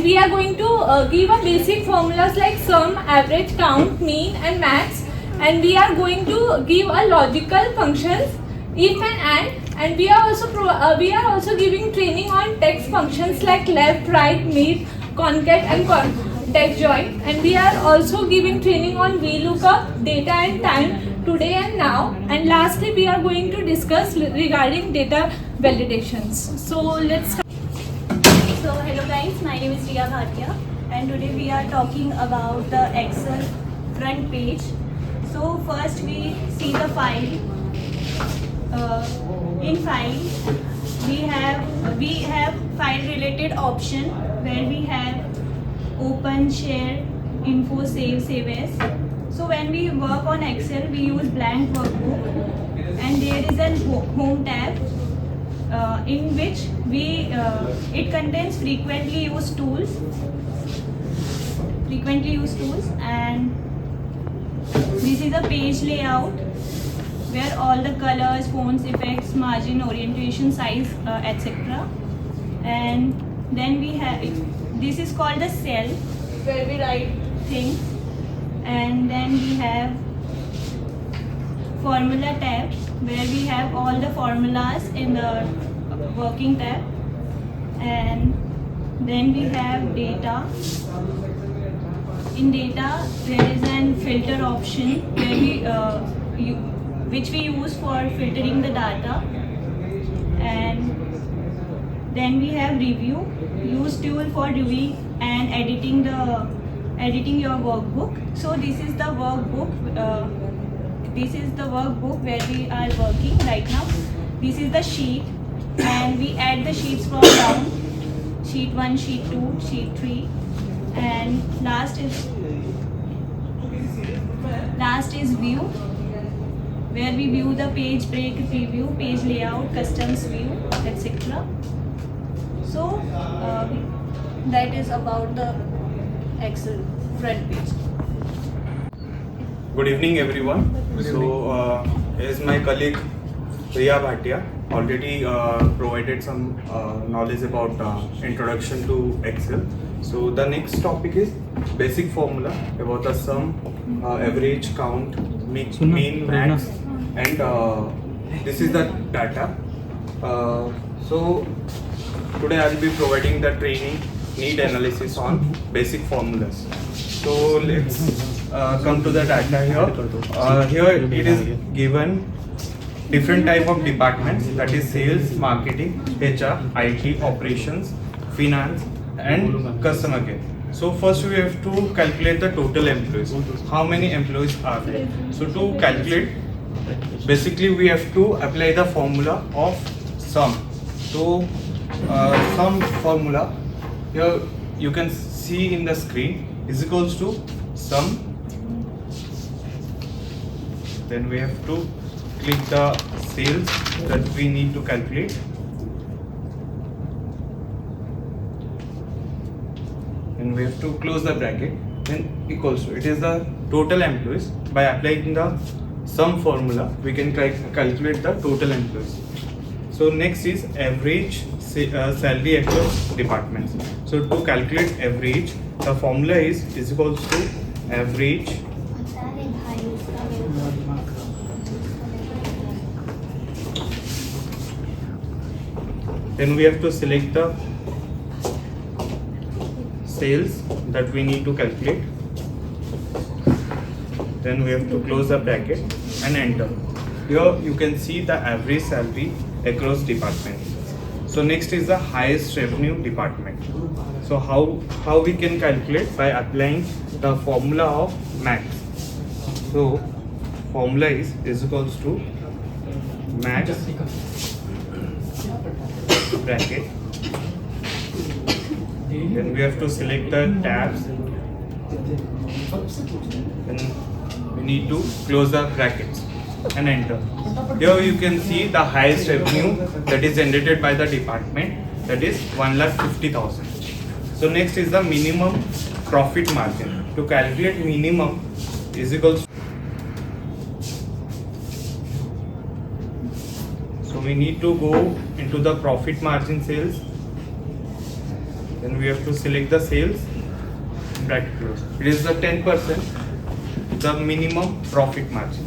and we are going to give a basic formulas like sum, average, count, mean and max, and we are going to give a logical functions if and we are also giving training on text functions like left, right, mid, concat and text join, and we are also giving training on VLOOKUP, data and time, today and now, and lastly we are going to discuss regarding data validations. So let's start. So hello guys, my name is Riya Bhatia and today we are talking about the Excel front page. So first we see the file. In file we have file related option where we have open, share, info, save as. So when we work on Excel we use blank workbook and there is a home tab in which it contains frequently used tools and this is a page layout where all the colors, fonts, effects, margin, orientation, size, etc. And then we have this is called the cell where we write things, and then we have formula tab where we have all the formulas in the working tab, and then we have data. In data there is an filter option where which we use for filtering the data, and then we have review, use tool for reviewing and editing your workbook. So this is the workbook. Where we are working right now. This is the sheet and we add the sheets from down, sheet 1, sheet 2, sheet 3, and last is view where we view the page break, preview, page layout, customs view, etc. So that is about the Excel front page. Good evening everyone. So as my colleague Riya Bhatia already provided some knowledge about introduction to Excel. So the next topic is basic formula about the sum, average, count, mean, max, and this is the data. So today I will be providing the training need analysis on basic formulas. So let's come to the data here. Here it is given different type of departments, that is sales, marketing, HR, IT, operations, finance and customer care. So first we have to calculate the total employees. How many employees are there? So to calculate, basically we have to apply the formula of sum. So sum formula here you can see in the screen is equals to sum. Then we have to click the sales that we need to calculate. And we have to close the bracket, then equals to, it is the total employees. By applying the sum formula we can calculate the total employees. So next is average salary across departments. So to calculate average, the formula is equals to average then we have to select the sales that we need to calculate, then we have to close the bracket and enter. Here you can see the average salary across departments. So next is the highest revenue department. So how we can calculate? By applying the formula of max. So formula is equals to max bracket, then we have to select the tabs, then we need to close the brackets and enter. Here you can see the highest revenue that is generated by the department, that is 1,50,000. So next is the minimum profit margin. To calculate minimum is equals to, so we need to go into the profit margin cells Then we have to select the sales, bracket close. It is the 10%, the minimum profit margin.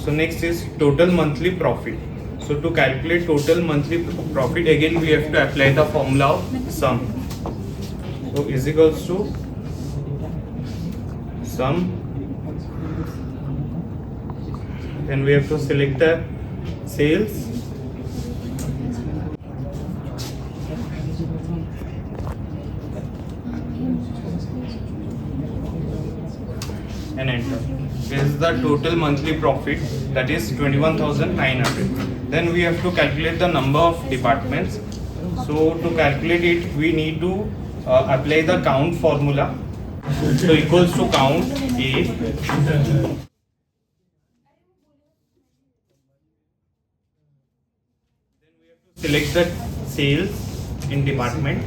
So next is total monthly profit. So to calculate total monthly profit, again we have to apply the formula of sum. So is equals to sum. Then we have to select the sales, and enter. This is the total monthly profit, that is 21,900. Then we have to calculate the number of departments. So to calculate it, we need to apply the count formula. So equals to count A. Select the sales in department.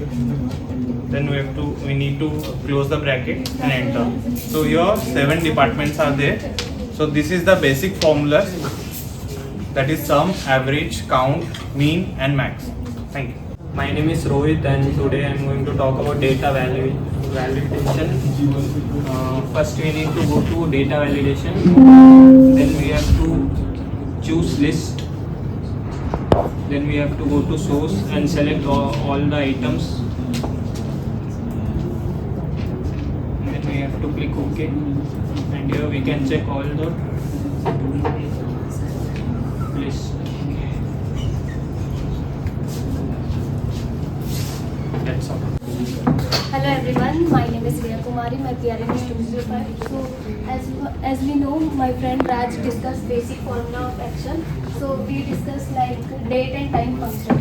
Then we need to close the bracket and enter. So here 7 departments are there. So this is the basic formulas, that is sum, average, count, mean and max. Thank you. My name is Rohit and today I am going to talk about data validation. First we need to go to data validation. Then we have to choose list. Then we have to go to source and select all the items. Then we have to click OK. And here we can check all the list. That's all. Hello everyone, my name is Riya Kumari, my PRN is 205. So as we know, my friend Raj discussed basic formula of Excel. So we discussed like date and time function.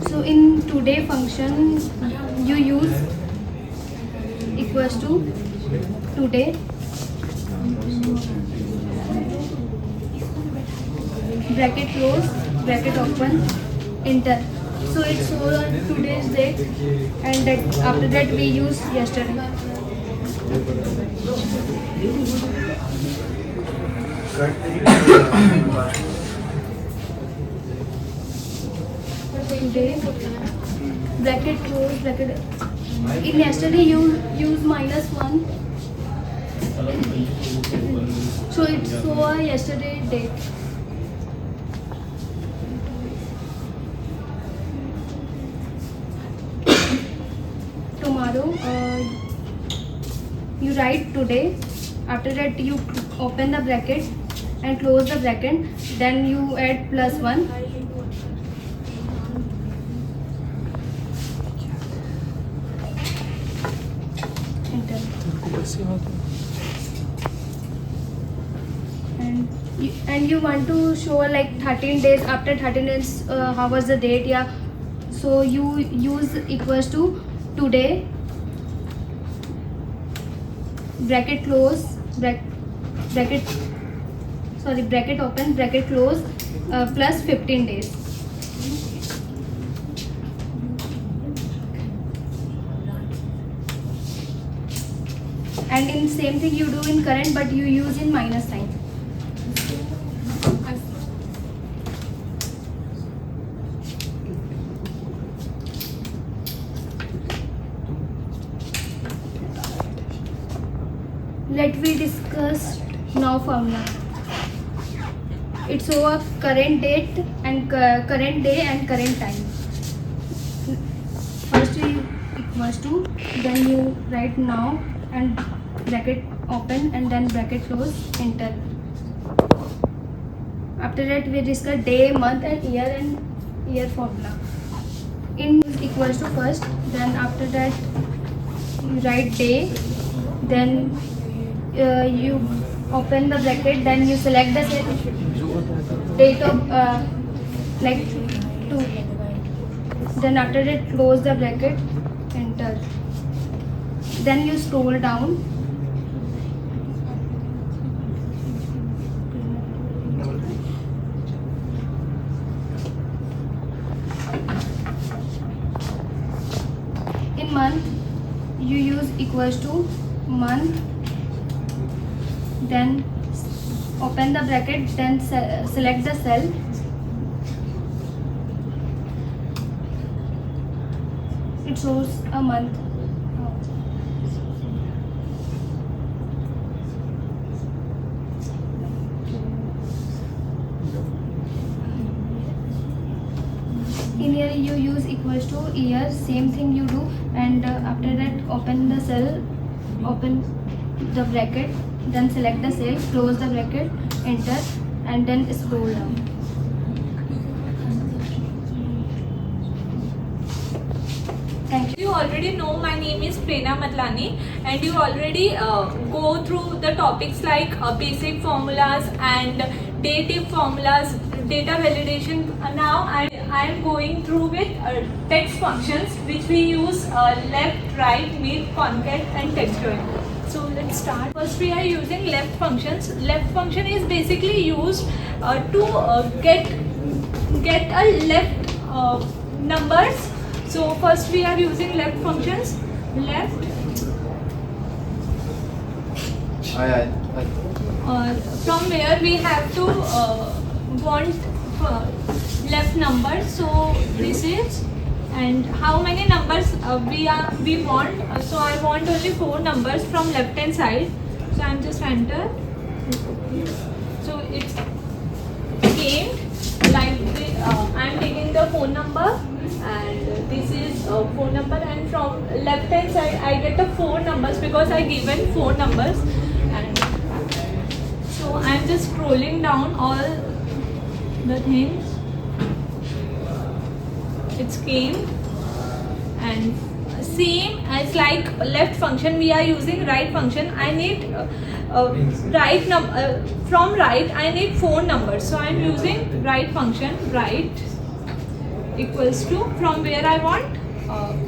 So in today function, you use equals to today, bracket close, bracket open, enter. So it's all on today's date, and that after that we use yesterday. Today, bracket close, bracket. In yesterday you use -1. So it's so a yesterday date. Tomorrow, you write today. After that you open the bracket and close the bracket. Then you add +1. Enter. And you want to show like 13 days. After 13 days, how was the date? Yeah. So you use equals to today, bracket close, bracket open, bracket close, plus 15 days. And in same thing you do in current, but you use in minus sign. Let we discuss now formula. It's over current date and current day and current time. First you equals to, then you write now and bracket open and then bracket close, enter. After that we discuss day, month and year formula. In equals to first, then after that you write day, then you open the bracket, then you select the date of like 2. Then after that close the bracket, enter. Then you scroll down. In month, you use equals to month. Then open the bracket, then select the cell, it shows a month. In here you use equals to year, same thing you do, and after that open the cell, open the bracket, then select the cell, close the bracket, enter, and then scroll down. Thank you. You already know my name is Prerna Matlani, and you already go through the topics like basic formulas and dative formulas, data validation. Now I am going through with text functions which we use left, right, mid, concat and text join. So let's start. First we are using left functions. Left function is basically used to get a left numbers. So first we are using left functions. Left from where we have to want left numbers. So this is, and how many numbers we want. So I want only 4 numbers from left hand side. So I'm just enter. So it's came like I'm taking the phone number, and this is phone number, and from left hand side I get the 4 numbers because I given 4 numbers. And so I'm just scrolling down all the things. It's came, and same as like left function we are using right function. I need right number from right I need 4 numbers, so I'm using right function. Right equals to from where I want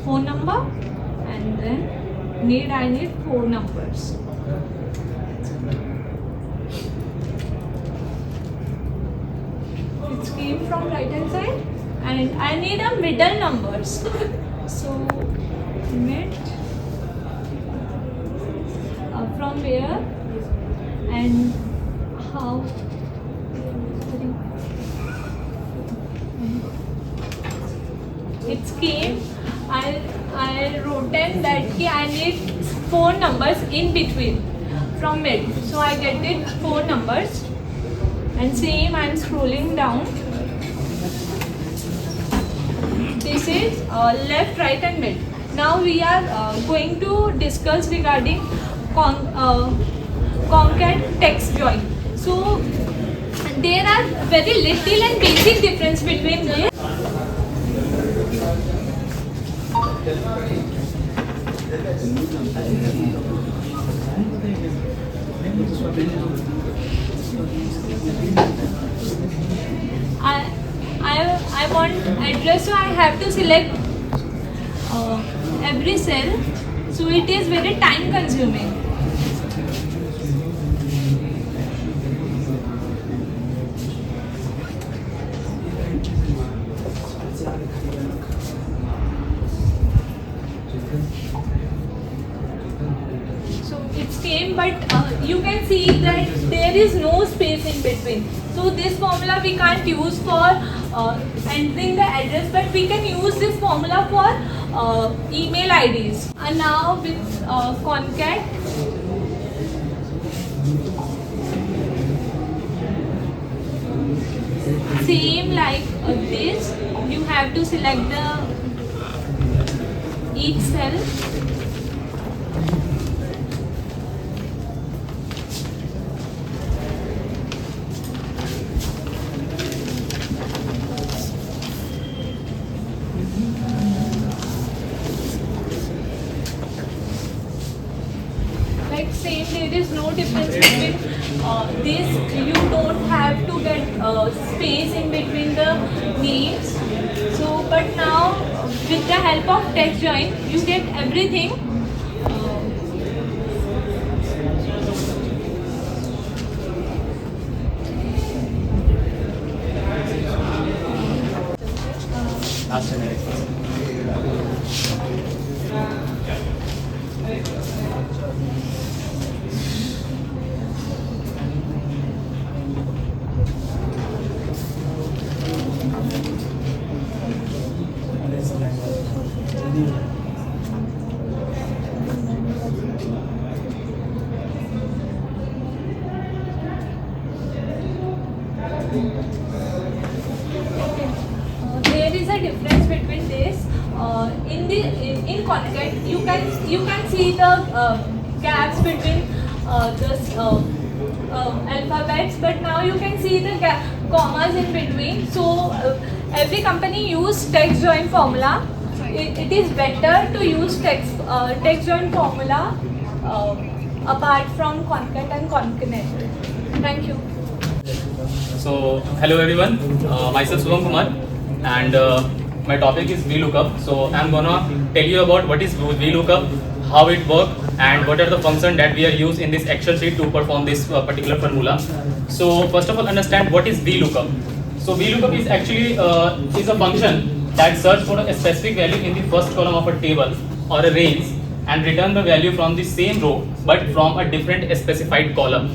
4 number, and then need I need 4 numbers. It came from right hand side, and I need a middle numbers. So mid from where and how. It came. I wrote down that I need 4 numbers in between from mid. So I get it 4 numbers, and same I'm scrolling down. This is left, right and mid. Now we are going to discuss regarding concat text join. So there are very little and basic difference between this. I want address, so I have to select every cell, so it is very time consuming. So it's came, but you can see that there is no space in between. So this formula we can't use for entering the address, but we can use this formula for email IDs. And now with concat, same like this, you have to select each cell. Like same, there is no difference between this. You don't have to get space in between the names. So, but now with the help of text join, you get everything. in Concat you can see the gaps between this alphabets, but now you can see the commas in between. So every company use text join formula. It is better to use text join formula apart from Concat and Concatenate. Thank you. So, hello everyone, myself Subham Kumar, and my topic is VLOOKUP. So, I'm gonna tell you about what is VLOOKUP, how it works, and what are the functions that we are used in this Excel sheet to perform this particular formula. So, first of all, understand what is VLOOKUP. So, VLOOKUP is actually is a function that searches for a specific value in the first column of a table or a range and return the value from the same row but from a different specified column.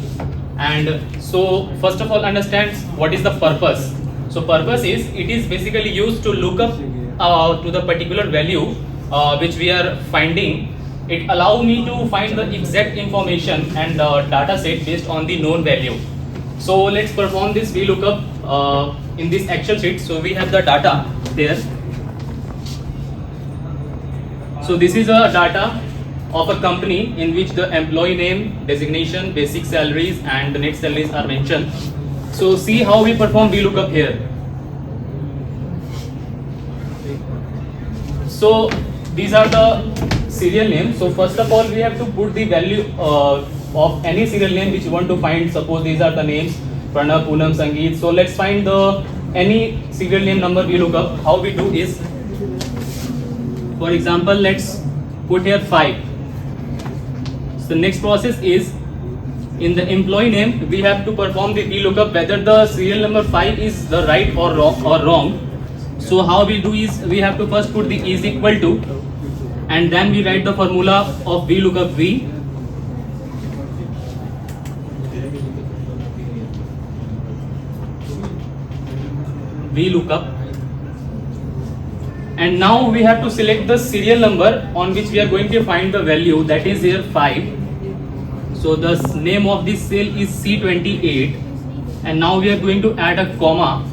And so first of all, understand what is the purpose. So purpose is, it is basically used to look up to the particular value which we are finding. It allows me to find the exact information and data set based on the known value. So let's perform this VLOOKUP in this Excel sheet. So we have the data there. So this is a data of a company in which the employee name, designation, basic salaries and the net salaries are mentioned. So see how we perform VLOOKUP here. So these are the serial names. So first of all, we have to put the value of any serial name which you want to find. Suppose these are the names Pranav, Poonam, Sangeet. So let's find the any serial name number VLOOKUP. How we do is, for example, let's put here 5. The next process is, in the employee name we have to perform the VLOOKUP whether the serial number 5 is the right or wrong. So how we do is, we have to first put the is equal to, and then we write the formula of VLOOKUP VLOOKUP, and now we have to select the serial number on which we are going to find the value, that is here 5. So the name of this cell is C28, and now we are going to add a comma,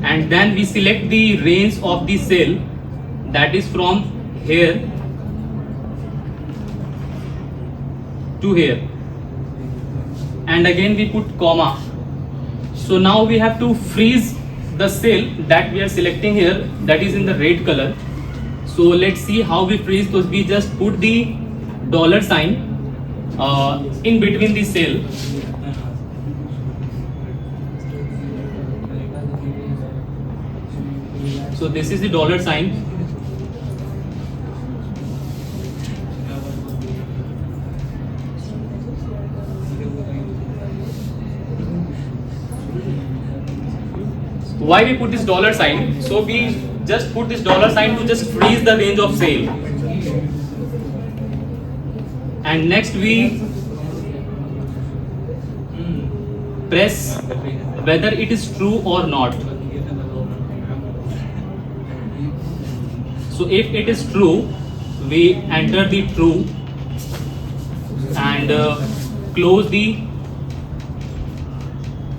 and then we select the range of the cell, that is from here to here, and again we put comma. So now we have to freeze the cell that we are selecting here, that is in the red color. So let's see how we freeze. So we just put the $sign in between the cell. So this is the $sign. Why we put this $sign? So we just put this $sign to just freeze the range of sale. And next we press whether it is true or not. So if it is true, we enter the true and close the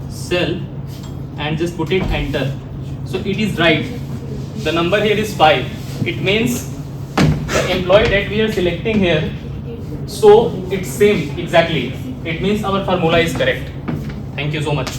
cell and just put it enter. So it is right. The number here is 5. It means the employee that we are selecting here, so it's same exactly. It means our formula is correct. Thank you so much.